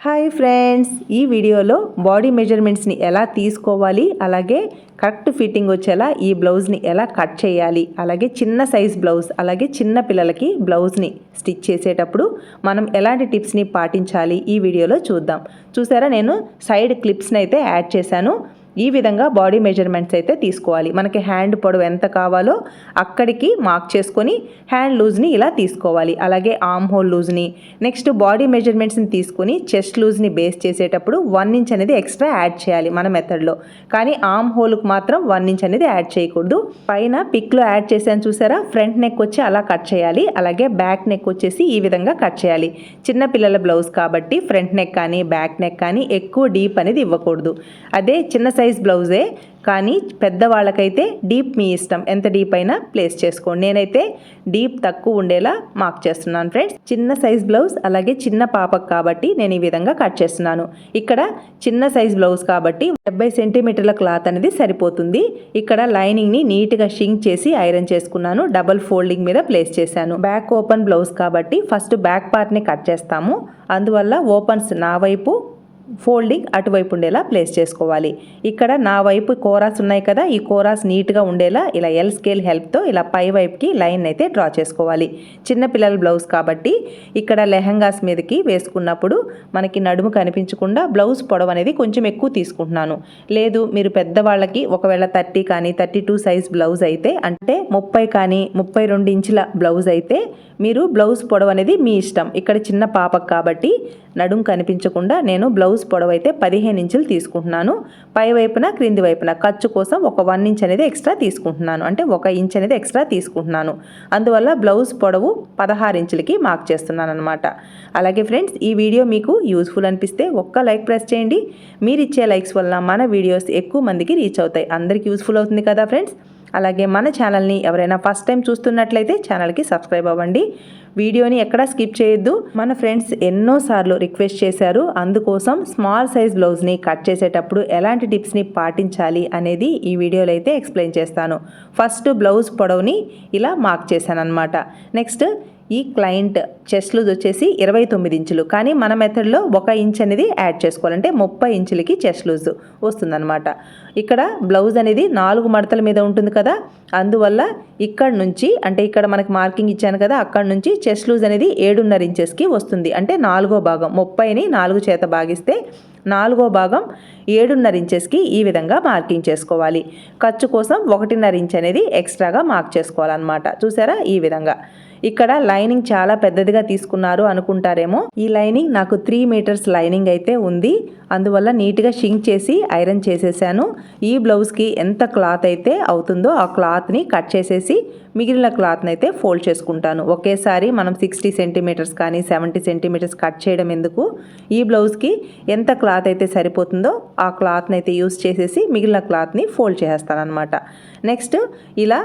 Hi friends, ఈ వీడియోలో body మెజర్మెంట్స్ని ఎలా తీసుకోవాలి, అలాగే కరెక్ట్ ఫిట్టింగ్ వచ్చేలా ఈ బ్లౌజ్ని ఎలా కట్ చేయాలి, అలాగే చిన్న సైజ్ బ్లౌజ్, అలాగే చిన్న పిల్లలకి బ్లౌజ్ని స్టిచ్ చేసేటప్పుడు మనం ఎలాంటి టిప్స్ని పాటించాలి ఈ వీడియోలో చూద్దాం. చూసారా, నేను సైడ్ క్లిప్స్ని అయితే యాడ్ చేశాను. ఈ విధంగా బాడీ మెజర్మెంట్స్ అయితే తీసుకోవాలి. మనకి హ్యాండ్ పొడవు ఎంత కావాలో అక్కడికి మార్క్ చేసుకొని హ్యాండ్ లూజ్ని ఇలా తీసుకోవాలి. అలాగే ఆర్మ్ హోల్ లూజ్ని, నెక్స్ట్ బాడీ మెజర్మెంట్స్ని తీసుకొని చెస్ట్ లూజ్ని బేస్ చేసేటప్పుడు 1 ఇంచ్ అనేది ఎక్స్ట్రా యాడ్ చేయాలి మన మెథడ్లో. కానీ ఆర్మ్ హోల్కి మాత్రం 1 ఇంచ్ అనేది యాడ్ చేయకూడదు. పైన పిక్లో యాడ్ చేశాను చూసారా, ఫ్రంట్ నెక్ వచ్చి అలా కట్ చేయాలి. అలాగే బ్యాక్ నెక్ వచ్చేసి ఈ విధంగా కట్ చేయాలి. చిన్న పిల్లల బ్లౌజ్ కాబట్టి ఫ్రంట్ నెక్ కానీ బ్యాక్ నెక్ కానీ ఎక్కువ డీప్ అనేది ఇవ్వకూడదు. అదే చిన్న సైజ్ బ్లౌజే కానీ పెద్దవాళ్ళకైతే డీప్ మీ ఇష్టం, ఎంత డీప్ అయినా ప్లేస్ చేసుకోండి. నేనైతే డీప్ తక్కువ ఉండేలా మార్క్ చేస్తున్నాను ఫ్రెండ్స్. చిన్న సైజ్ బ్లౌజ్, అలాగే చిన్న పాపకు కాబట్టి నేను ఈ విధంగా కట్ చేస్తున్నాను. ఇక్కడ చిన్న సైజ్ బ్లౌజ్ కాబట్టి 70 సెంటీమీటర్ల క్లాత్ అనేది సరిపోతుంది. ఇక్కడ లైనింగ్ని నీట్గా షింక్ చేసి ఐరన్ చేసుకున్నాను. డబల్ ఫోల్డింగ్ మీద ప్లేస్ చేశాను. బ్యాక్ ఓపెన్ బ్లౌజ్ కాబట్టి ఫస్ట్ బ్యాక్ పార్ట్ని కట్ చేస్తాము. అందువల్ల ఓపెన్స్ నా వైపు, ఫోల్డింగ్ అటువైపు ఉండేలా ప్లేస్ చేసుకోవాలి. ఇక్కడ నా వైపు కోరాస్ ఉన్నాయి కదా, ఈ కోరాస్ నీట్గా ఉండేలా ఇలా ఎల్ స్కేల్ హెల్ప్తో ఇలా పై వైపుకి లైన్ అయితే డ్రా చేసుకోవాలి. చిన్నపిల్లల బ్లౌజ్ కాబట్టి ఇక్కడ లెహంగాస్ మీదకి వేసుకున్నప్పుడు మనకి నడుము కనిపించకుండా బ్లౌజ్ పొడవు అనేది కొంచెం ఎక్కువ తీసుకుంటున్నాను. లేదు మీరు పెద్దవాళ్ళకి ఒకవేళ 30 కానీ 32 సైజ్ బ్లౌజ్ అయితే, అంటే 30 కానీ 32 ఇంచుల బ్లౌజ్ అయితే మీరు బ్లౌజ్ పొడవు అనేది మీ ఇష్టం. ఇక్కడ చిన్న పాపకు కాబట్టి నడుము కనిపించకుండా నేను బ్లౌజ్ పొడవు అయితే 15 ఇంచులు తీసుకుంటున్నాను. పై వైపున క్రింది వైపున ఖర్చు కోసం ఒక 1 ఇంచ్ అనేది ఎక్స్ట్రా తీసుకుంటున్నాను, అంటే 1 ఇంచ్ అనేది ఎక్స్ట్రా తీసుకుంటున్నాను. అందువల్ల బ్లౌజ్ పొడవు 16 ఇంచులకి మార్క్ చేస్తున్నాను అనమాట. అలాగే ఫ్రెండ్స్, ఈ వీడియో మీకు యూస్ఫుల్ అనిపిస్తే ఒక్క లైక్ ప్రెస్ చేయండి. మీరు ఇచ్చే లైక్స్ వల్ల మన వీడియోస్ ఎక్కువ మందికి రీచ్ అవుతాయి, అందరికీ యూస్ఫుల్ అవుతుంది కదా ఫ్రెండ్స్. అలాగే మన ఛానల్ని ఎవరైనా ఫస్ట్ టైం చూస్తున్నట్లయితే ఛానల్కి సబ్స్క్రైబ్ అవ్వండి. వీడియోని ఎక్కడా స్కిప్ చేయొద్దు. మన ఫ్రెండ్స్ ఎన్నోసార్లు రిక్వెస్ట్ చేశారు, అందుకోసం స్మాల్ సైజ్ బ్లౌజ్ని కట్ చేసేటప్పుడు ఎలాంటి టిప్స్ని పాటించాలి అనేది ఈ వీడియోలో అయితే ఎక్స్ప్లెయిన్ చేస్తాను. ఫస్ట్ బ్లౌజ్ పొడవుని ఇలా మార్క్ చేశాను అనమాట. నెక్స్ట్ ఈ క్లయింట్ చెస్ట్ లూజ్ వచ్చేసి 29 ఇంచులు, కానీ మన మెథడ్లో 1 ఇంచ్ అనేది యాడ్ చేసుకోవాలంటే 30 ఇంచులకి చెస్ట్ లూజ్ వస్తుందన్నమాట. ఇక్కడ బ్లౌజ్ అనేది 4 మడతల మీద ఉంటుంది కదా, అందువల్ల ఇక్కడ నుంచి, అంటే ఇక్కడ మనకి మార్కింగ్ ఇచ్చాను కదా, అక్కడ నుంచి చెస్ట్ లూజ్ అనేది 7.5 ఇంచెస్కి వస్తుంది. అంటే 4వ భాగం, 30ని 4 చేత భాగిస్తే 4వ భాగం 7.5 ఇంచెస్కి ఈ విధంగా మార్కింగ్ చేసుకోవాలి. ఖర్చు కోసం 1.5 ఇంచ్ అనేది ఎక్స్ట్రాగా మార్క్ చేసుకోవాలన్నమాట. చూసారా, ఈ విధంగా. ఇక్కడ లైనింగ్ చాలా పెద్దదిగా తీసుకున్నారు అనుకుంటారేమో, ఈ లైనింగ్ నాకు 3 మీటర్స్ లైనింగ్ అయితే ఉంది. అందువల్ల నీట్గా షింక్ చేసి ఐరన్ చేసేసాను. ఈ బ్లౌజ్కి ఎంత క్లాత్ అయితే అవుతుందో ఆ క్లాత్ని కట్ చేసేసి మిగిలిన క్లాత్ని అయితే ఫోల్డ్ చేసుకుంటాను. ఒకేసారి మనం 60 సెంటీమీటర్స్ కానీ 70 సెంటీమీటర్స్ కట్ చేయడం ఎందుకు, ఈ బ్లౌజ్కి ఎంత క్లాత్ అయితే సరిపోతుందో ఆ క్లాత్ని అయితే యూస్ చేసేసి మిగిలిన క్లాత్ని ఫోల్డ్ చేసేస్తాను అనమాట. నెక్స్ట్ ఇలా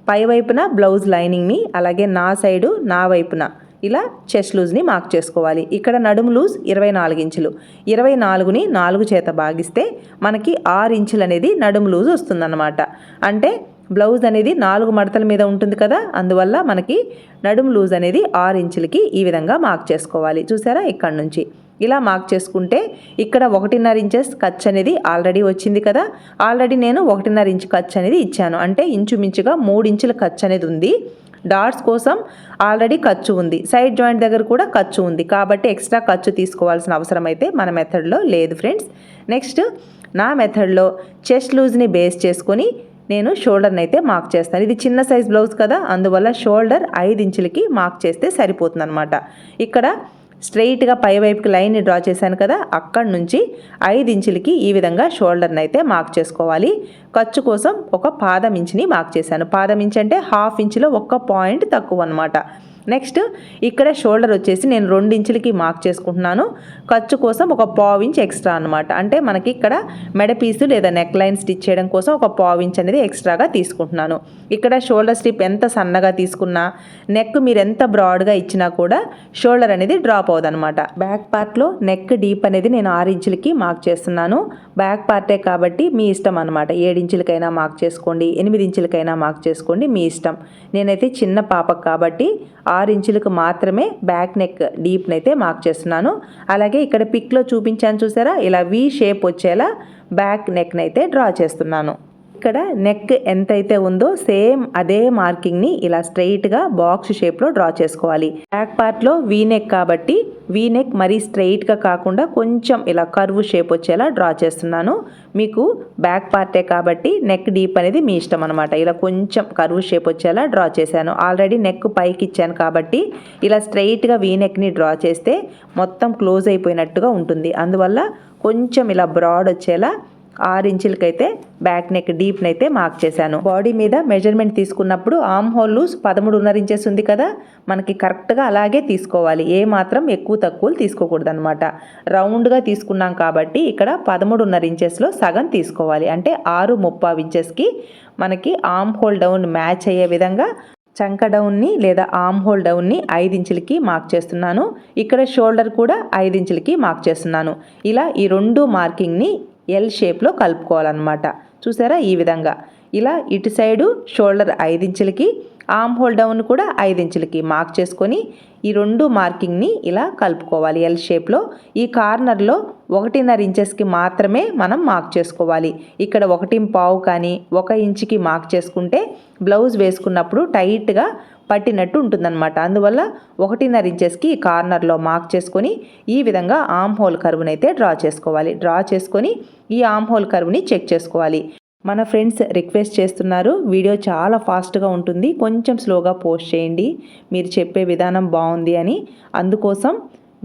పై వైపున బ్లౌజ్ లైనింగ్ని, అలాగే నా సైడు నా వైపున ఇలా చెస్ట్ లూజ్ని మార్క్ చేసుకోవాలి. ఇక్కడ నడుము లూజ్ 24 ఇంచులు, 24ని 4 చేత భాగిస్తే మనకి 6 ఇంచులు అనేది నడుము లూజ్ వస్తుందన్నమాట. అంటే బ్లౌజ్ అనేది 4 మడతల మీద ఉంటుంది కదా, అందువల్ల మనకి నడుము లూజ్ అనేది 6 ఇంచులకి ఈ విధంగా మార్క్ చేసుకోవాలి. చూసారా, ఇక్కడ నుంచి ఇలా మార్క్ చేసుకుంటే ఇక్కడ 1.5 ఇంచెస్ ఖర్చు అనేది ఆల్రెడీ వచ్చింది కదా. ఆల్రెడీ నేను 1.5 ఇంచ్ ఖర్చు అనేది ఇచ్చాను, అంటే ఇంచుమించుగా 3 ఇంచుల ఖర్చు అనేది ఉంది. డాట్స్ కోసం ఆల్రెడీ ఖర్చు ఉంది, సైడ్ జాయింట్ దగ్గర కూడా ఖర్చు ఉంది, కాబట్టి ఎక్స్ట్రా ఖర్చు తీసుకోవాల్సిన అవసరం అయితే మన మెథడ్లో లేదు ఫ్రెండ్స్. నెక్స్ట్ నా మెథడ్లో చెస్ట్ లూజ్ని బేస్ చేసుకొని నేను షోల్డర్ని అయితే మార్క్ చేస్తాను. ఇది చిన్న సైజ్ బ్లౌజ్ కదా, అందువల్ల షోల్డర్ 5 ఇంచులకి మార్క్ చేస్తే సరిపోతుంది అనమాట. ఇక్కడ స్ట్రెయిట్గా పై వైపుకి లైన్ని డ్రా చేశాను కదా, అక్కడి నుంచి 5 ఇంచులకి ఈ విధంగా షోల్డర్ని అయితే మార్క్ చేసుకోవాలి. ఖర్చు కోసం ఒక పాదం ఇంచుని మార్క్ చేశాను. పాదం ఇంచ్ అంటే 1/2 ఇంచులో 1 పాయింట్ తక్కువ అనమాట. నెక్స్ట్ ఇక్కడ షోల్డర్ వచ్చేసి నేను 2 ఇంచులకి మార్క్ చేసుకుంటున్నాను. ఖర్చు కోసం ఒక 1/4 ఇంచ్ ఎక్స్ట్రా అనమాట. అంటే మనకి ఇక్కడ మెడ పీసు లేదా నెక్ లైన్ స్టిచ్ చేయడం కోసం ఒక 1/4 ఇంచ్ అనేది ఎక్స్ట్రాగా తీసుకుంటున్నాను. ఇక్కడ షోల్డర్ స్ట్రిప్ ఎంత సన్నగా తీసుకున్నా, నెక్ మీరు ఎంత బ్రాడ్గా ఇచ్చినా కూడా షోల్డర్ అనేది డ్రాప్ అవుదనమాట. బ్యాక్ పార్ట్లో నెక్ డీప్ అనేది నేను 6 ఇంచులకి మార్క్ చేస్తున్నాను. బ్యాక్ పార్టే కాబట్టి మీ ఇష్టం అనమాట. 7 ఇంచులకైనా మార్క్ చేసుకోండి, 8 ఇంచులకైనా మార్క్ చేసుకోండి, మీ ఇష్టం. నేనైతే చిన్న పాపకు కాబట్టి 6 ఇంచులకు మాత్రమే బ్యాక్ నెక్ డీప్ని అయితే మార్క్ చేస్తున్నాను. అలాగే ఇక్కడ పిక్లో చూపించాను చూసారా, ఇలా వి షేప్ వచ్చేలా బ్యాక్ నెక్ని అయితే డ్రా చేస్తున్నాను. ఇక్కడ నెక్ ఎంతైతే ఉందో సేమ్ అదే మార్కింగ్ని ఇలా స్ట్రైట్గా బాక్స్ షేప్లో డ్రా చేసుకోవాలి. బ్యాక్ పార్ట్లో వీ నెక్ కాబట్టి వీ నెక్ మరీ స్ట్రైట్గా కాకుండా కొంచెం ఇలా కర్వ్ షేప్ వచ్చేలా డ్రా చేస్తున్నాను. మీకు బ్యాక్ పార్టే కాబట్టి నెక్ డీప్ అనేది మీ ఇష్టం అనమాట. ఇలా కొంచెం కర్వ్ షేప్ వచ్చేలా డ్రా చేశాను. ఆల్రెడీ నెక్ పైకి ఇచ్చాను కాబట్టి ఇలా స్ట్రైట్గా వీ నెక్ని డ్రా చేస్తే మొత్తం క్లోజ్ అయిపోయినట్టుగా ఉంటుంది. అందువల్ల కొంచెం ఇలా బ్రాడ్ వచ్చేలా 6 ఇంచులకైతే బ్యాక్ నెక్ డీప్ని అయితే మార్క్ చేశాను. బాడీ మీద మెజర్మెంట్ తీసుకున్నప్పుడు ఆర్మ్ హోల్ లూజ్ 13.5 ఇంచెస్ ఉంది కదా, మనకి కరెక్ట్గా అలాగే తీసుకోవాలి. ఏ మాత్రం ఎక్కువ తక్కువలు తీసుకోకూడదు అనమాట. రౌండ్గా తీసుకున్నాం కాబట్టి ఇక్కడ 13.5 ఇంచెస్లో సగం తీసుకోవాలి. అంటే 6.35 ఇంచెస్కి మనకి ఆర్మ్ హోల్ డౌన్ మ్యాచ్ అయ్యే విధంగా చంక డౌన్ని లేదా ఆర్మ్ హోల్ డౌన్ని 5 ఇంచులకి మార్క్ చేస్తున్నాను. ఇక్కడ షోల్డర్ కూడా 5 ఇంచులకి మార్క్ చేస్తున్నాను. ఇలా ఈ రెండు మార్కింగ్ని ఎల్ షేప్లో కలుపుకోవాలన్నమాట. చూసారా, ఈ విధంగా ఇలా ఇటు సైడు షోల్డర్ 5 ఇంచులకి, ఆర్మ్ హోల్ డౌన్ కూడా 5 ఇంచులకి మార్క్ చేసుకొని ఈ రెండు మార్కింగ్ని ఇలా కలుపుకోవాలి ఎల్ షేప్లో. ఈ కార్నర్లో 1.5 ఇంచెస్కి మాత్రమే మనం మార్క్ చేసుకోవాలి. ఇక్కడ 1.5 కానీ 1 ఇంచుకి మార్క్ చేసుకుంటే బ్లౌజ్ వేసుకున్నప్పుడు టైట్గా పట్టినట్టు ఉంటుందన్నమాట. అందువల్ల 1.5 ఇంచెస్కి ఈ కార్నర్లో మార్క్ చేసుకొని ఈ విధంగా ఆర్మ్ హోల్ కర్వ్ని అయితే డ్రా చేసుకోవాలి. డ్రా చేసుకొని ఈ ఆర్మ్ హోల్ కర్వ్ని చెక్ చేసుకోవాలి. మన ఫ్రెండ్స్ రిక్వెస్ట్ చేస్తున్నారు, వీడియో చాలా ఫాస్ట్గా ఉంటుంది, కొంచెం స్లోగా పోస్ట్ చేయండి, మీరు చెప్పే విధానం బాగుంది అని. అందుకోసం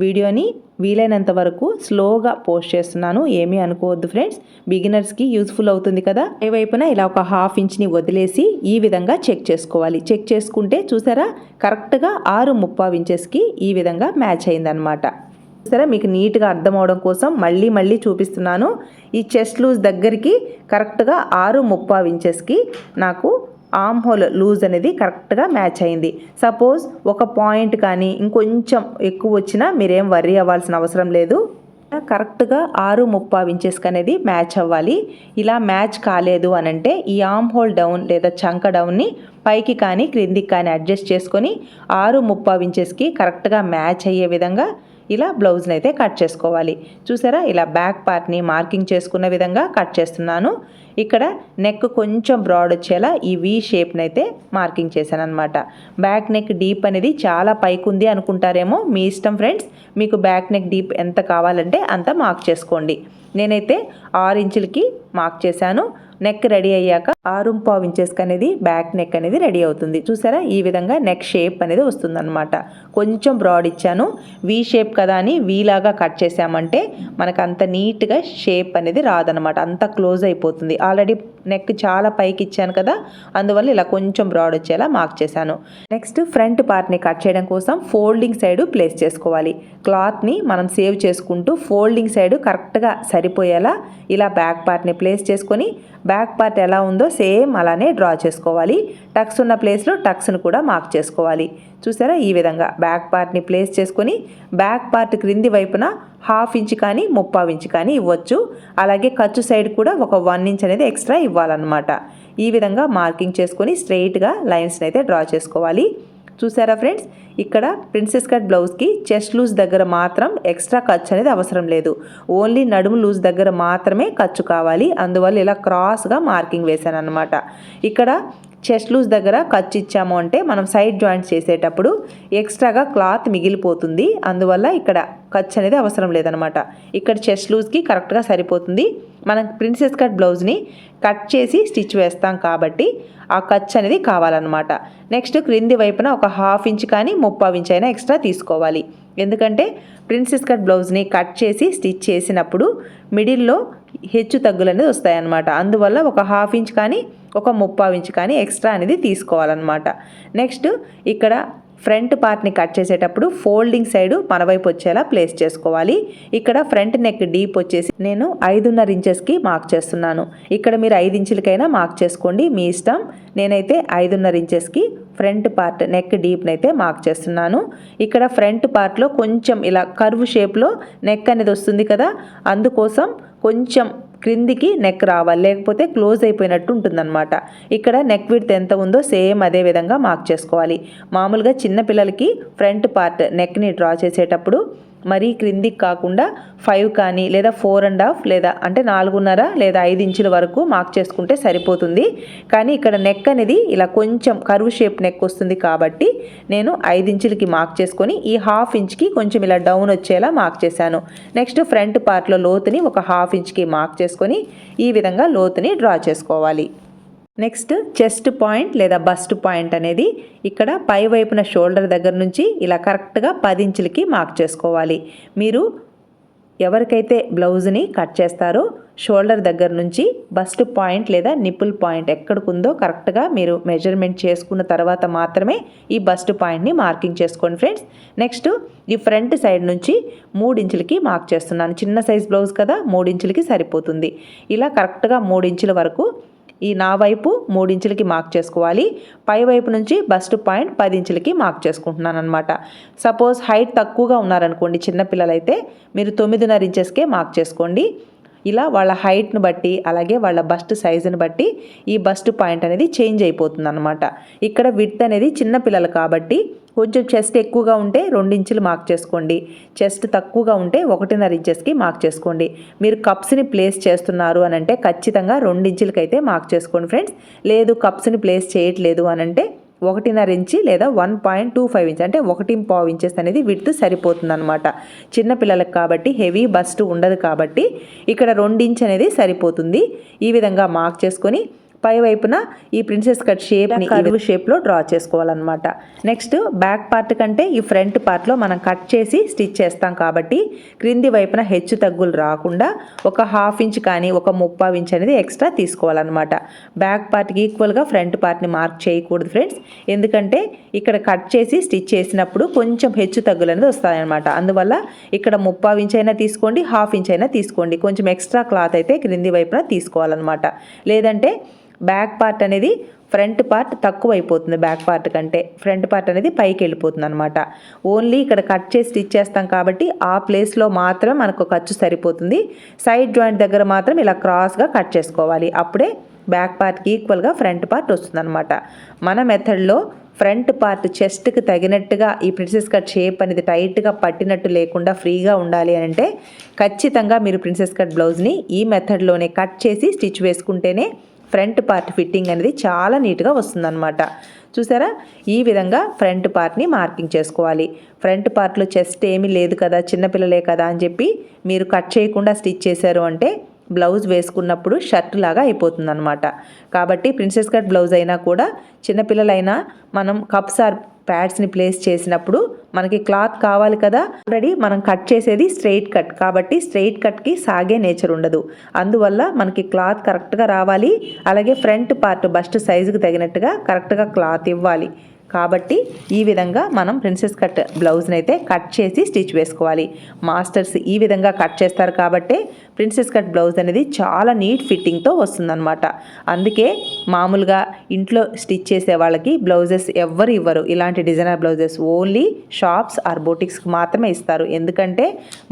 వీడియోని వీలైనంత వరకు స్లోగా పోస్ట్ చేస్తున్నాను. ఏమీ అనుకోవద్దు ఫ్రెండ్స్, బిగినర్స్కి యూజ్ఫుల్ అవుతుంది కదా. ఏ వైపున ఇలా ఒక 1/2 ఇంచ్ని వదిలేసి ఈ విధంగా చెక్ చేసుకోవాలి. చెక్ చేసుకుంటే చూసారా, కరెక్ట్గా 6.35 ఇంచెస్కి ఈ విధంగా మ్యాచ్ అయిందనమాట. చూసారా, మీకు నీట్గా అర్థం అవడం కోసం మళ్ళీ చూపిస్తున్నాను. ఈ చెస్ట్ లూజ్ దగ్గరికి కరెక్ట్గా 6.35 ఇంచెస్కి నాకు ఆర్మ్ హోల్ లూజ్ అనేది కరెక్ట్గా మ్యాచ్ అయింది. సపోజ్ ఒక పాయింట్ కానీ ఇంకొంచెం ఎక్కువ వచ్చినా మీరేం వర్రీ అవ్వాల్సిన అవసరం లేదు. కరెక్ట్గా 6.35 ఇంచెస్కి అనేది మ్యాచ్ అవ్వాలి. ఇలా మ్యాచ్ కాలేదు అనంటే ఈ ఆర్మ్ హోల్ డౌన్ లేదా చంక డౌన్ని పైకి కానీ క్రిందికి కానీ అడ్జస్ట్ చేసుకొని 6.35 ఇంచెస్కి కరెక్ట్గా మ్యాచ్ అయ్యే విధంగా ఇలా బ్లౌజ్ని అయితే కట్ చేసుకోవాలి. చూసారా, ఇలా బ్యాక్ పార్ట్ని మార్కింగ్ చేసుకున్న విధంగా కట్ చేస్తున్నాను. ఇక్కడ నెక్ కొంచెం బ్రాడ్ వచ్చేలా ఈ వి షేప్ని అయితే మార్కింగ్ చేశాను అనమాట. బ్యాక్ నెక్ డీప్ అనేది చాలా పైకి ఉంది అనుకుంటారేమో, మీ ఇష్టం ఫ్రెండ్స్. మీకు బ్యాక్ నెక్ డీప్ ఎంత కావాలంటే అంత మార్క్ చేసుకోండి. నేనైతే 6 ఇంచులకి మార్క్ చేశాను. నెక్ రెడీ అయ్యాక 6.25 ఇంచెస్కి అనేది బ్యాక్ నెక్ అనేది రెడీ అవుతుంది. చూసారా, ఈ విధంగా నెక్ షేప్ అనేది వస్తుందన్నమాట. కొంచెం బ్రాడ్ ఇచ్చాను, వి షేప్ కదా అని వీలాగా కట్ చేసామంటే మనకు అంత నీట్గా షేప్ అనేది రాదనమాట, అంత క్లోజ్ అయిపోతుంది. ఆల్రెడీ నెక్ చాలా పైకి ఇచ్చాను కదా, అందువల్ల ఇలా కొంచెం బ్రాడ్ వచ్చేలా మార్క్ చేశాను. నెక్స్ట్ ఫ్రంట్ పార్ట్ని కట్ చేయడం కోసం ఫోల్డింగ్ సైడ్ ప్లేస్ చేసుకోవాలి. క్లాత్ని మనం సేవ్ చేసుకుంటూ ఫోల్డింగ్ సైడ్ కరెక్ట్గా సరిపోయేలా ఇలా బ్యాక్ పార్ట్ని ప్లేస్ చేసుకొని బ్యాక్ పార్ట్ ఎలా ఉందో సేమ్ అలానే డ్రా చేసుకోవాలి. టక్స్ ఉన్న ప్లేస్లో టక్స్ను కూడా మార్క్ చేసుకోవాలి. చూసారా, ఈ విధంగా బ్యాక్ పార్ట్ని ప్లేస్ చేసుకొని బ్యాక్ పార్ట్ క్రింది వైపున 1/2 ఇంచ్ కానీ 3/4 ఇంచ్ కానీ ఇవ్వచ్చు. అలాగే ఖర్చు సైడ్ కూడా ఒక 1 ఇంచ్ అనేది ఎక్స్ట్రా ఇవ్వాలన్నమాట. ఈ విధంగా మార్కింగ్ చేసుకొని స్ట్రెయిట్గా లైన్స్ని అయితే డ్రా చేసుకోవాలి. చూసారా ఫ్రెండ్స్, ఇక్కడ ప్రిన్సెస్ కట్ బ్లౌజ్కి చెస్ట్ లూజ్ దగ్గర మాత్రం ఎక్స్ట్రా ఖర్చు అనేది అవసరం లేదు. ఓన్లీ నడుము లూజ్ దగ్గర మాత్రమే ఖర్చు కావాలి. అందువల్ల ఇలా క్రాస్గా మార్కింగ్ వేశాను అనమాట. ఇక్కడ చెస్ట్ లూజ్ దగ్గర ఖర్చు ఇచ్చాము అంటే మనం సైడ్ జాయింట్స్ చేసేటప్పుడు ఎక్స్ట్రాగా క్లాత్ మిగిలిపోతుంది. అందువల్ల ఇక్కడ ఖర్చు అనేది అవసరం లేదనమాట. ఇక్కడ చెస్ట్ లూజ్కి కరెక్ట్గా సరిపోతుంది. మనం ప్రిన్సెస్ కట్ బ్లౌజ్ని కట్ చేసి స్టిచ్ వేస్తాం కాబట్టి ఆ ఖర్చు అనేది కావాలన్నమాట. నెక్స్ట్ క్రింది వైపున ఒక 1/2 ఇంచ్ కానీ 3/4 ఇంచ్ అయినా ఎక్స్ట్రా తీసుకోవాలి. ఎందుకంటే ప్రిన్సెస్ కట్ బ్లౌజ్ని కట్ చేసి స్టిచ్ చేసినప్పుడు మిడిల్లో హెచ్చు తగ్గులు అనేది వస్తాయన్నమాట. అందువల్ల ఒక 1/2 ఇంచ్ కానీ ఒక 3/4 ఇంచ్ కానీ ఎక్స్ట్రా అనేది తీసుకోవాలన్నమాట. నెక్స్ట్ ఇక్కడ ఫ్రంట్ పార్ట్ని కట్ చేసేటప్పుడు ఫోల్డింగ్ సైడ్ మన వైపు వచ్చేలా ప్లేస్ చేసుకోవాలి. ఇక్కడ ఫ్రంట్ నెక్ డీప్ వచ్చేసి నేను 5.5 ఇంచెస్కి మార్క్ చేస్తున్నాను. ఇక్కడ మీరు 5 ఇంచులకైనా మార్క్ చేసుకోండి, మీ ఇష్టం. నేనైతే 5.5 ఇంచెస్కి ఫ్రంట్ పార్ట్ నెక్ డీప్ని అయితే మార్క్ చేస్తున్నాను. ఇక్కడ ఫ్రంట్ పార్ట్లో కొంచెం ఇలా కర్వ్ షేప్లో నెక్ అనేది వస్తుంది కదా, అందుకోసం కొంచెం క్రిందికి నెక్ రావాలి, లేకపోతే క్లోజ్ అయిపోయినట్టు ఉంటుందన్నమాట. ఇక్కడ నెక్ విడ్త్ ఎంత ఉందో సేమ్ అదే విధంగా మార్క్ చేసుకోవాలి. మామూలుగా చిన్నపిల్లలకి ఫ్రంట్ పార్ట్ నెక్ని డ్రా చేసేటప్పుడు మరీ క్రిందికి కాకుండా 5 కానీ లేదా 4.5 లేదా అంటే 4.5 లేదా 5 ఇంచుల వరకు మార్క్ చేసుకుంటే సరిపోతుంది. కానీ ఇక్కడ నెక్ అనేది ఇలా కొంచెం కర్వ్ షేప్ నెక్ వస్తుంది కాబట్టి నేను 5 ఇంచులకి మార్క్ చేసుకొని ఈ 1/2 ఇంచ్కి కొంచెం ఇలా డౌన్ వచ్చేలా మార్క్ చేశాను. నెక్స్ట్ ఫ్రంట్ పార్ట్లో లోతుని ఒక 1/2 ఇంచ్కి మార్క్ చేసుకొని ఈ విధంగా లోతుని డ్రా చేసుకోవాలి. నెక్స్ట్ చెస్ట్ పాయింట్ లేదా బస్ట్ పాయింట్ అనేది ఇక్కడ పై వైపున షోల్డర్ దగ్గర నుంచి ఇలా కరెక్ట్గా 10 ఇంచులకి మార్క్ చేసుకోవాలి. మీరు ఎవరికైతే బ్లౌజ్ని కట్ చేస్తారో షోల్డర్ దగ్గర నుంచి బస్ట్ పాయింట్ లేదా నిప్పుల్ పాయింట్ ఎక్కడికుందో కరెక్ట్గా మీరు మెజర్మెంట్ చేసుకున్న తర్వాత మాత్రమే ఈ బస్ట్ పాయింట్ని మార్కింగ్ చేసుకోండి ఫ్రెండ్స్. నెక్స్ట్ ఈ ఫ్రంట్ సైడ్ నుంచి 3 ఇంచులకి మార్క్ చేస్తున్నాను. చిన్న సైజ్ బ్లౌజ్ కదా, 3 ఇంచులకి సరిపోతుంది. ఇలా కరెక్ట్గా 3 ఇంచుల వరకు ఈ నా వైపు 3 ఇంచులకి మార్క్ చేసుకోవాలి. పై వైపు నుంచి బస్ట్ పాయింట్ 10 ఇంచులకి మార్క్ చేసుకుంటున్నాను అనమాట. సపోజ్ హైట్ తక్కువగా ఉన్నారనుకోండి చిన్నపిల్లలైతే మీరు 9.5 ఇంచెస్కే మార్క్ చేసుకోండి. ఇలా వాళ్ళ హైట్ను బట్టి అలాగే వాళ్ళ బస్ట్ సైజుని బట్టి ఈ బస్ట్ పాయింట్ అనేది చేంజ్ అయిపోతుంది అనమాట. ఇక్కడ విడ్త్ అనేది చిన్నపిల్లలు కాబట్టి కొంచెం చెస్ట్ ఎక్కువగా ఉంటే 2 ఇంచులు మార్క్ చేసుకోండి, చెస్ట్ తక్కువగా ఉంటే 1.5 ఇంచెస్కి మార్క్ చేసుకోండి. మీరు కప్స్ని ప్లేస్ చేస్తున్నారు అని అంటే ఖచ్చితంగా 2 ఇంచులకైతే మార్క్ చేసుకోండి ఫ్రెండ్స్. లేదు కప్స్ని ప్లేస్ చేయట్లేదు అని అంటే 1.5 ఇంచి లేదా 1.25 ఇంచ్ అంటే 1.5 ఇంచెస్ అనేది విడ్త్ సరిపోతుంది అనమాట. చిన్నపిల్లలకు కాబట్టి హెవీ బస్ట్ ఉండదు కాబట్టి ఇక్కడ 2 ఇంచ్ అనేది సరిపోతుంది. ఈ విధంగా మార్క్ చేసుకొని పై వైపున ఈ ప్రిన్సెస్ కట్ షేప్ని కర్వ్ షేప్లో డ్రా చేసుకోవాలన్నమాట. నెక్స్ట్ బ్యాక్ పార్ట్ కంటే ఈ ఫ్రంట్ పార్ట్లో మనం కట్ చేసి స్టిచ్ చేస్తాం కాబట్టి క్రింది వైపున హెచ్చు తగ్గులు రాకుండా ఒక 1/2 ఇంచ్ కానీ ఒక 1/4 ఇంచ్ అనేది ఎక్స్ట్రా తీసుకోవాలన్నమాట. బ్యాక్ పార్ట్కి ఈక్వల్గా ఫ్రంట్ పార్ట్ని మార్క్ చేయకూడదు ఫ్రెండ్స్, ఎందుకంటే ఇక్కడ కట్ చేసి స్టిచ్ చేసినప్పుడు కొంచెం హెచ్చు తగ్గులు అనేది వస్తాయన్నమాట. అందువల్ల ఇక్కడ 1/4 ఇంచ్ అయినా తీసుకోండి, 1/2 ఇంచ్ అయినా తీసుకోండి. కొంచెం ఎక్స్ట్రా క్లాత్ అయితే క్రింది వైపున తీసుకోవాలన్నమాట. లేదంటే బ్యాక్ పార్ట్ అనేది ఫ్రంట్ పార్ట్ తక్కువ అయిపోతుంది, బ్యాక్ పార్ట్ కంటే ఫ్రంట్ పార్ట్ అనేది పైకి వెళ్ళిపోతుంది అనమాట. ఓన్లీ ఇక్కడ కట్ చేసి స్టిచ్ చేస్తాం కాబట్టి ఆ ప్లేస్లో మాత్రం మనకు ఖర్చు సరిపోతుంది. సైడ్ జాయింట్ దగ్గర మాత్రం ఇలా క్రాస్గా కట్ చేసుకోవాలి, అప్పుడే బ్యాక్ పార్ట్కి ఈక్వల్గా ఫ్రంట్ పార్ట్ వస్తుందన్నమాట. మన మెథడ్లో ఫ్రంట్ పార్ట్ చెస్ట్కి తగినట్టుగా ఈ ప్రిన్సెస్ కట్ షేప్ అనేది టైట్గా పట్టినట్టు లేకుండా ఫ్రీగా ఉండాలి అని అంటే ఖచ్చితంగా మీరు ప్రిన్సెస్ కట్ బ్లౌజ్ని ఈ మెథడ్లోనే కట్ చేసి స్టిచ్ వేసుకుంటేనే ఫ్రంట్ పార్ట్ ఫిట్టింగ్ అనేది చాలా నీట్గా వస్తుందన్నమాట. చూసారా, ఈ విధంగా ఫ్రంట్ పార్ట్ని మార్కింగ్ చేసుకోవాలి. ఫ్రంట్ పార్ట్లో చెస్ట్ ఏమీ లేదు కదా, చిన్నపిల్లలే కదా అని చెప్పి మీరు కట్ చేయకుండా స్టిచ్ చేశారు అంటే బ్లౌజ్ వేసుకున్నప్పుడు షర్ట్ లాగా అయిపోతుందన్నమాట. కాబట్టి ప్రిన్సెస్ కట్ బ్లౌజ్ అయినా కూడా చిన్నపిల్లలైనా మనం కప్స్ ఆర్ ప్యాడ్స్ని ప్లేస్ చేసినప్పుడు మనకి క్లాత్ కావాలి కదా. ఆల్రెడీ మనం కట్ చేసేది స్ట్రెయిట్ కట్ కాబట్టి స్ట్రెయిట్ కట్కి సాగే నేచర్ ఉండదు. అందువల్ల మనకి క్లాత్ కరెక్ట్గా రావాలి, అలాగే ఫ్రంట్ పార్ట్ బస్ట్ సైజుకి తగినట్టుగా కరెక్ట్గా క్లాత్ ఇవ్వాలి. కాబట్టి ఈ విధంగా మనం ప్రిన్సెస్ కట్ బ్లౌజ్ని అయితే కట్ చేసి స్టిచ్ వేసుకోవాలి. మాస్టర్స్ ఈ విధంగా కట్ చేస్తారు కాబట్టి ప్రిన్సెస్ కట్ బ్లౌజ్ అనేది చాలా నీట్ ఫిట్టింగ్తో వస్తుందన్నమాట. అందుకే మామూలుగా ఇంట్లో స్టిచ్ చేసే వాళ్ళకి బ్లౌజెస్ ఎవ్వరు ఇవ్వరు, ఇలాంటి designer blouses only shops or బొటిక్స్కి మాత్రమే ఇస్తారు. ఎందుకంటే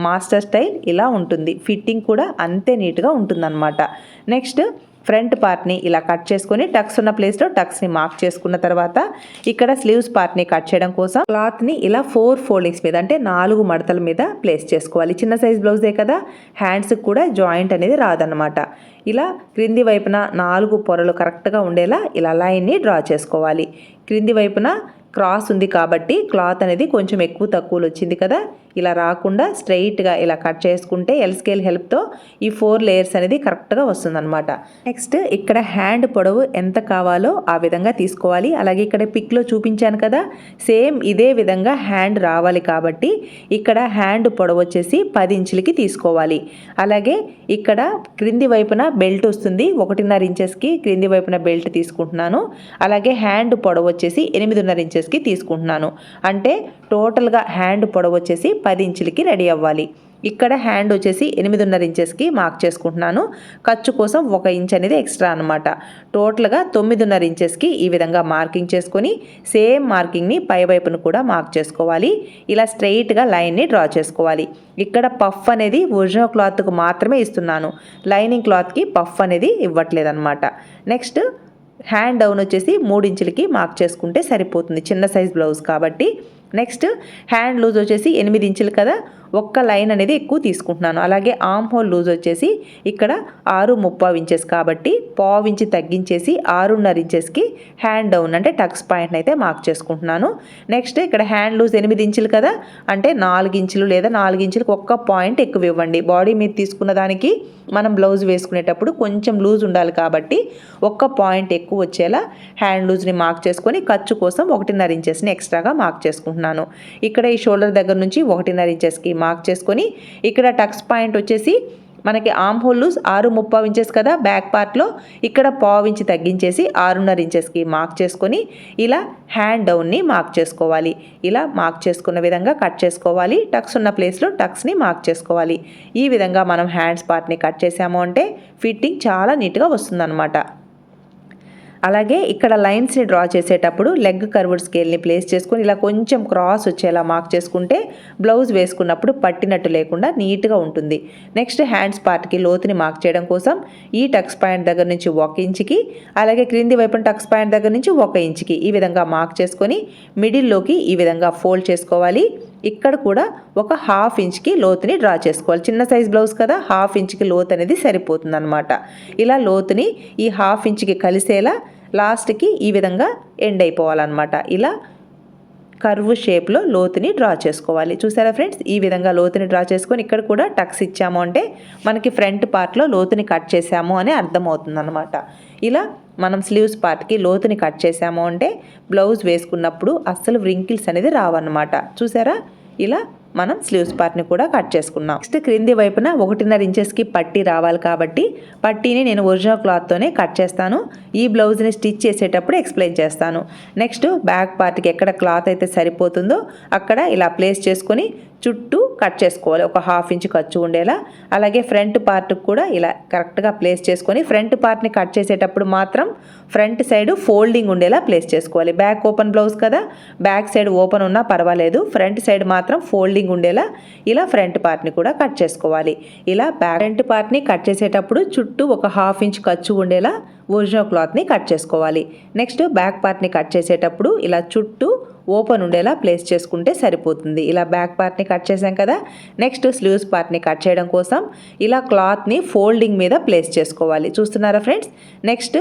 మాస్టర్ స్టైల్ ఇలా ఉంటుంది, ఫిట్టింగ్ కూడా అంతే నీట్గా ఉంటుందన్నమాట. నెక్స్ట్ ఫ్రంట్ పార్ట్ని ఇలా కట్ చేసుకొని టక్స్ ఉన్న ప్లేస్లో టక్స్ని మార్క్ చేసుకున్న తర్వాత ఇక్కడ స్లీవ్స్ పార్ట్ని కట్ చేయడం కోసం క్లాత్ని ఇలా 4 ఫోల్డింగ్స్ మీద అంటే 4 మడతల మీద ప్లేస్ చేసుకోవాలి. చిన్న సైజ్ బ్లౌజే కదా, హ్యాండ్స్కి కూడా జాయింట్ అనేది రాదన్నమాట. ఇలా క్రింది వైపున 4 పొరలు కరెక్ట్గా ఉండేలా ఇలా లైన్ని డ్రా చేసుకోవాలి. క్రింది వైపున క్రాస్ ఉంది కాబట్టి క్లాత్ అనేది కొంచెం ఎక్కువ తక్కువలు వచ్చింది కదా, ఇలా రాకుండా స్ట్రైట్గా ఇలా కట్ చేసుకుంటే ఎల్ స్కేల్ హెల్ప్తో ఈ 4 లేయర్స్ అనేది కరెక్ట్గా వస్తుందన్నమాట. నెక్స్ట్ ఇక్కడ హ్యాండ్ పొడవు ఎంత కావాలో ఆ విధంగా తీసుకోవాలి. అలాగే ఇక్కడ పిక్లో చూపించాను కదా, సేమ్ ఇదే విధంగా హ్యాండ్ రావాలి కాబట్టి ఇక్కడ హ్యాండ్ పొడవు వచ్చేసి 10 ఇంచులకి తీసుకోవాలి. అలాగే ఇక్కడ క్రింది వైపున బెల్ట్ వస్తుంది, 1.5 ఇంచెస్కి క్రింది వైపున బెల్ట్ తీసుకుంటున్నాను. అలాగే హ్యాండ్ పొడవు వచ్చేసి 8.5 ఇంచెస్కి తీసుకుంటున్నాను. అంటే టోటల్గా హ్యాండ్ పొడవు వచ్చేసి 10 ఇంచులకి రెడీ అవ్వాలి. ఇక్కడ హ్యాండ్ వచ్చేసి 8.5 ఇంచెస్కి మార్క్ చేసుకుంటున్నాను. ఖర్చు కోసం 1 ఇంచ్ అనేది ఎక్స్ట్రా అనమాట. టోటల్గా 9.5 ఇంచెస్కి ఈ విధంగా మార్కింగ్ చేసుకొని సేమ్ మార్కింగ్ని పై వైపును కూడా మార్క్ చేసుకోవాలి. ఇలా స్ట్రెయిట్గా లైన్ని డ్రా చేసుకోవాలి. ఇక్కడ పఫ్ అనేది ఒరిజినల్ క్లాత్కు మాత్రమే ఇస్తున్నాను, లైనింగ్ క్లాత్కి పఫ్ అనేది ఇవ్వట్లేదన్నమాట. నెక్స్ట్ హ్యాండ్ డౌన్ వచ్చేసి 3 ఇంచులకి మార్క్ చేసుకుంటే సరిపోతుంది, చిన్న సైజ్ బ్లౌజ్ కాబట్టి. నెక్స్ట్ హ్యాండ్ లూజ్ వచ్చేసి 8 ఇంచులు కదా, ఒక్క లైన్ అనేది ఎక్కువ తీసుకుంటున్నాను. అలాగే ఆర్మ్ హోల్ లూజ్ వచ్చేసి ఇక్కడ 6.35 ఇంచెస్ కాబట్టి 1/4 ఇంచ్ తగ్గించేసి 6.5 ఇంచెస్కి హ్యాండ్ డౌన్ అంటే టక్స్ పాయింట్ని అయితే మార్క్ చేసుకుంటున్నాను. నెక్స్ట్ ఇక్కడ హ్యాండ్ లూజ్ 8 ఇంచులు కదా, అంటే 4 ఇంచులు లేదా 4 ఇంచులకు ఒక్క పాయింట్ ఎక్కువ ఇవ్వండి. బాడీ మీద తీసుకున్న దానికి మనం బ్లౌజ్ వేసుకునేటప్పుడు కొంచెం లూజ్ ఉండాలి కాబట్టి ఒక్క పాయింట్ ఎక్కువ వచ్చేలా హ్యాండ్ లూజ్ని మార్క్ చేసుకొని ఖర్చు కోసం 1.5 ఇంచెస్ని ఎక్స్ట్రాగా మార్క్ చేసుకుంటున్నాను. ఇక్కడ ఈ షోల్డర్ దగ్గర నుంచి 1.5 ఇంచెస్కి మార్క్ చేసుకొని ఇక్కడ టక్స్ పాయింట్ వచ్చేసి మనకి ఆర్మ్ హోల్ లూజ్ 6.35 ఇంచెస్ కదా బ్యాక్ పార్ట్లో, ఇక్కడ 1/4 ఇంచ్ తగ్గించేసి 6.5 ఇంచెస్కి మార్క్ చేసుకొని ఇలా హ్యాండ్ డౌన్ని మార్క్ చేసుకోవాలి. ఇలా మార్క్ చేసుకున్న విధంగా కట్ చేసుకోవాలి. టక్స్ ఉన్న ప్లేస్లో టక్స్ని మార్క్ చేసుకోవాలి. ఈ విధంగా మనం హ్యాండ్స్ పార్ట్ని కట్ చేసాము అంటే ఫిట్టింగ్ చాలా నీట్గా వస్తుందన్నమాట. అలాగే ఇక్కడ లైన్స్ని డ్రా చేసేటప్పుడు లెగ్ కర్వ్డ్ స్కేల్ని ప్లేస్ చేసుకొని ఇలా కొంచెం క్రాస్ వచ్చేలా మార్క్ చేసుకుంటే బ్లౌజ్ వేసుకున్నప్పుడు పట్టినట్టు లేకుండా నీట్గా ఉంటుంది. నెక్స్ట్ హ్యాండ్స్ పార్ట్కి లోతుని మార్క్ చేయడం కోసం ఈ టక్స్ పాయింట్ దగ్గర నుంచి 1 ఇంచుకి అలాగే క్రింది వైపున టక్స్ పాయింట్ దగ్గర నుంచి 1 ఇంచుకి ఈ విధంగా మార్క్ చేసుకొని మిడిల్లోకి ఈ విధంగా ఫోల్డ్ చేసుకోవాలి. ఇక్కడ కూడా ఒక 1/2 ఇంచ్కి లోతుని డ్రా చేసుకోవాలి. చిన్న సైజ్ బ్లౌజ్ కదా, 1/2 ఇంచ్కి లోతు అనేది సరిపోతుంది అనమాట. ఇలా లోతుని ఈ 1/2 ఇంచ్కి కలిసేలా లాస్ట్కి ఈ విధంగా ఎండ్ అయిపోవాలన్నమాట. ఇలా కర్వ్ షేప్లో లోతుని డ్రా చేసుకోవాలి. చూసారా ఫ్రెండ్స్, ఈ విధంగా లోతుని డ్రా చేసుకొని ఇక్కడ కూడా టక్స్ ఇచ్చాము అంటే మనకి ఫ్రంట్ పార్ట్లో లోతుని కట్ చేసాము అని అర్థమవుతుంది అనమాట. ఇలా మనం స్లీవ్స్ పార్ట్కి లోతుని కట్ చేసాము అంటే బ్లౌజ్ వేసుకున్నప్పుడు అస్సలు వ్రింకిల్స్ అనేది రావన్నమాట. చూసారా, ఇలా మనం స్లీవ్స్ పార్ట్ని కూడా కట్ చేసుకున్నాం. నెక్స్ట్ క్రింది వైపున 1.5 ఇంచెస్కి పట్టీ రావాలి కాబట్టి పట్టీని నేను ఒరిజినల్ క్లాత్తోనే కట్ చేస్తాను. ఈ బ్లౌజ్ని స్టిచ్ చేసేటప్పుడు ఎక్స్ప్లెయిన్ చేస్తాను. నెక్స్ట్ బ్యాక్ పార్ట్కి ఎక్కడ క్లాత్ అయితే సరిపోతుందో అక్కడ ఇలా ప్లేస్ చేసుకొని చుట్టూ కట్ చేసుకోవాలి, ఒక 1/2 ఇంచ్ ఖర్చు ఉండేలా. అలాగే ఫ్రంట్ పార్ట్కి కూడా ఇలా కరెక్ట్గా ప్లేస్ చేసుకొని ఫ్రంట్ పార్ట్ని కట్ చేసేటప్పుడు మాత్రం ఫ్రంట్ సైడ్ ఫోల్డింగ్ ఉండేలా ప్లేస్ చేసుకోవాలి. బ్యాక్ ఓపెన్ బ్లౌజ్ కదా, బ్యాక్ సైడ్ ఓపెన్ ఉన్నా పర్వాలేదు, ఫ్రంట్ సైడ్ మాత్రం ఫోల్డింగ్ ఉండేలా ఇలా ఫ్రంట్ పార్ట్ని కూడా కట్ చేసుకోవాలి. ఇలా ఫ్రంట్ పార్ట్ని కట్ చేసేటప్పుడు చుట్టూ ఒక 1/2 ఇంచ్ ఖర్చు ఉండేలా ఒరిజినల్ క్లాత్ని కట్ చేసుకోవాలి. నెక్స్ట్ బ్యాక్ పార్ట్ని కట్ చేసేటప్పుడు ఇలా చుట్టూ ఓపెన్ ఉండేలా ప్లేస్ చేసుకుంటే సరిపోతుంది. ఇలా బ్యాక్ పార్ట్ని కట్ చేసాం కదా. నెక్స్ట్ స్లీవ్స్ పార్ట్ని కట్ చేయడం కోసం ఇలా క్లాత్ని ఫోల్డింగ్ మీద ప్లేస్ చేసుకోవాలి. చూస్తున్నారా ఫ్రెండ్స్. నెక్స్ట్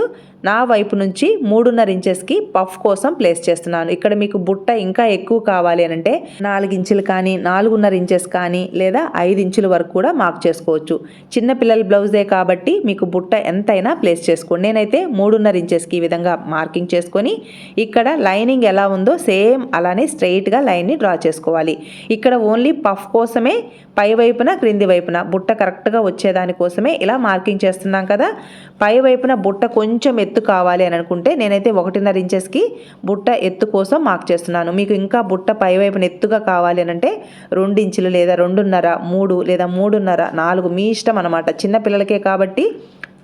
నా వైపు నుంచి 3.5 ఇంచెస్కి పఫ్ కోసం ప్లేస్ చేస్తున్నాను. ఇక్కడ మీకు బుట్ట ఇంకా ఎక్కువ కావాలి అని అంటే 4 ఇంచులు కానీ 4.5 ఇంచెస్ కానీ లేదా 5 ఇంచుల వరకు కూడా మార్క్ చేసుకోవచ్చు. చిన్నపిల్లల బ్లౌజే కాబట్టి మీకు బుట్ట ఎంతైనా ప్లేస్ చేసుకోండి. నేనైతే 3.5 ఇంచెస్కి ఈ విధంగా మార్కింగ్ చేసుకొని ఇక్కడ లైనింగ్ ఎలా ఉందో సేమ్ అలానే స్ట్రెయిట్గా లైన్ని డ్రా చేసుకోవాలి. ఇక్కడ ఓన్లీ పఫ్ కోసమే పై వైపున క్రింది వైపున బుట్ట కరెక్ట్గా వచ్చేదానికోసమే ఇలా మార్కింగ్ చేస్తున్నాం కదా. పై వైపున బుట్ట కొంచెం ఎత్తు కావాలి అని అనుకుంటే నేనైతే 1.5 ఇంచెస్కి బుట్ట ఎత్తు కోసం మార్క్ చేస్తున్నాను. మీకు ఇంకా బుట్ట పై వైపున ఎత్తుగా కావాలి అని అంటే 2 ఇంచులు లేదా 2.5, 3 లేదా 3.5, 4 మీ ఇష్టం అనమాట. చిన్నపిల్లలకే కాబట్టి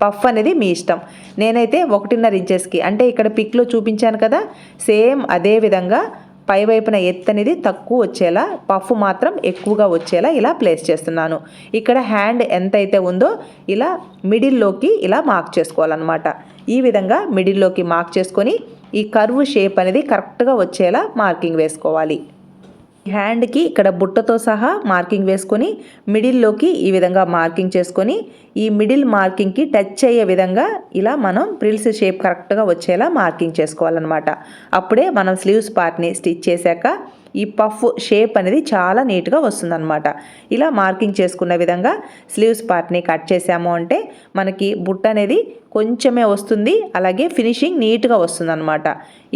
పఫ్ అనేది మీ ఇష్టం. నేనైతే 1.5 ఇంచెస్కి అంటే ఇక్కడ పిక్లో చూపించాను కదా, సేమ్ అదే విధంగా పై వైపున ఎత్తు అనేది తక్కువ వచ్చేలా పఫ్ మాత్రం ఎక్కువగా వచ్చేలా ఇలా ప్లేస్ చేస్తున్నాను. ఇక్కడ హ్యాండ్ ఎంతైతే ఉందో ఇలా మిడిల్లోకి ఇలా మార్క్ చేసుకోవాలన్నమాట. ఈ విధంగా మిడిల్లోకి మార్క్ చేసుకొని ఈ కర్వ్ షేప్ అనేది కరెక్ట్గా వచ్చేలా మార్కింగ్ వేసుకోవాలి. హ్యాండ్కి ఇక్కడ బుట్టతో సహా మార్కింగ్ వేసుకొని మిడిల్లోకి ఈ విధంగా మార్కింగ్ చేసుకొని ఈ మిడిల్ మార్కింగ్కి టచ్ అయ్యే విధంగా ఇలా మనం ప్రిల్స్ షేప్ కరెక్ట్గా వచ్చేలా మార్కింగ్ చేసుకోవాలన్నమాట. అప్పుడే మనం స్లీవ్స్ పార్ట్ని స్టిచ్ చేశాక ఈ పఫ్ షేప్ అనేది చాలా నీట్గా వస్తుందన్నమాట. ఇలా మార్కింగ్ చేసుకున్న విధంగా స్లీవ్స్ పార్ట్ని కట్ చేసాము అంటే మనకి బుట్ట అనేది కొంచెమే వస్తుంది, అలాగే ఫినిషింగ్ నీట్గా వస్తుందన్నమాట.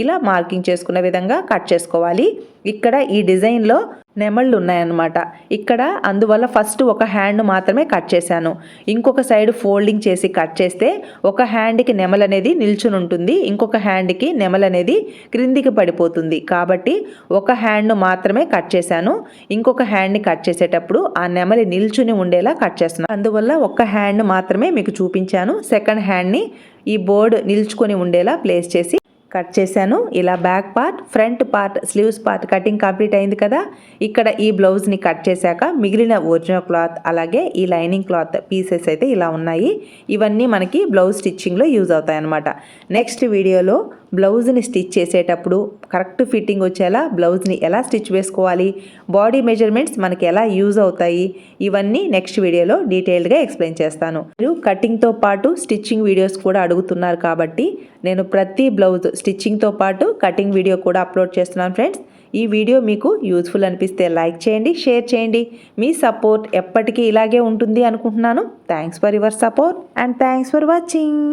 ఇలా మార్కింగ్ చేసుకున్న విధంగా కట్ చేసుకోవాలి. ఇక్కడ ఈ డిజైన్లో నెమళ్ళు ఉన్నాయన్నమాట ఇక్కడ. అందువల్ల ఫస్ట్ ఒక హ్యాండ్ మాత్రమే కట్ చేశాను. ఇంకొక సైడ్ ఫోల్డింగ్ చేసి కట్ చేస్తే ఒక హ్యాండ్కి నెమలు అనేది నిల్చుని ఉంటుంది, ఇంకొక హ్యాండ్కి నెమలు అనేది క్రిందికి పడిపోతుంది. కాబట్టి ఒక హ్యాండ్ మాత్రమే కట్ చేశాను. ఇంకొక హ్యాండ్ని కట్ చేసేటప్పుడు ఆ నెమలి నిల్చుని ఉండేలా కట్ చేస్తున్నాను. అందువల్ల ఒక హ్యాండ్ మాత్రమే మీకు చూపించాను. సెకండ్ హ్యాండ్ని ఈ బోర్డ్ నిల్చుకొని ఉండేలా ప్లేస్ చేసి కట్ చేశాను. ఇలా back part, front part, sleeves part cutting complete అయింది కదా. ఇక్కడ ఈ బ్లౌజ్ని కట్ చేశాక మిగిలిన ఒరిజినల్ క్లాత్ అలాగే ఈ లైనింగ్ క్లాత్ పీసెస్ అయితే ఇలా ఉన్నాయి. ఇవన్నీ మనకి బ్లౌజ్ స్టిచ్చింగ్లో యూజ్ అవుతాయి అన్నమాట. నెక్స్ట్ వీడియోలో బ్లౌజ్ని స్టిచ్ చేసేటప్పుడు కరెక్ట్ ఫిట్టింగ్ వచ్చేలా బ్లౌజ్ని ఎలా స్టిచ్ వేసుకోవాలి, బాడీ మెజర్మెంట్స్ మనకి ఎలా యూజ్ అవుతాయి, ఇవన్నీ నెక్స్ట్ వీడియోలో డీటెయిల్డ్గా ఎక్స్ప్లెయిన్ చేస్తాను. మీరు కటింగ్తో పాటు స్టిచ్చింగ్ వీడియోస్ కూడా అడుగుతున్నారు కాబట్టి నేను ప్రతి బ్లౌజ్ స్టిచ్చింగ్తో పాటు కటింగ్ వీడియో కూడా అప్లోడ్ చేస్తున్నాను ఫ్రెండ్స్. ఈ వీడియో మీకు యూజ్ఫుల్ అనిపిస్తే లైక్ చేయండి, షేర్ చేయండి. మీ సపోర్ట్ ఎప్పటికీ ఇలాగే ఉంటుంది అనుకుంటున్నాను. Thanks for your support and thanks for watching.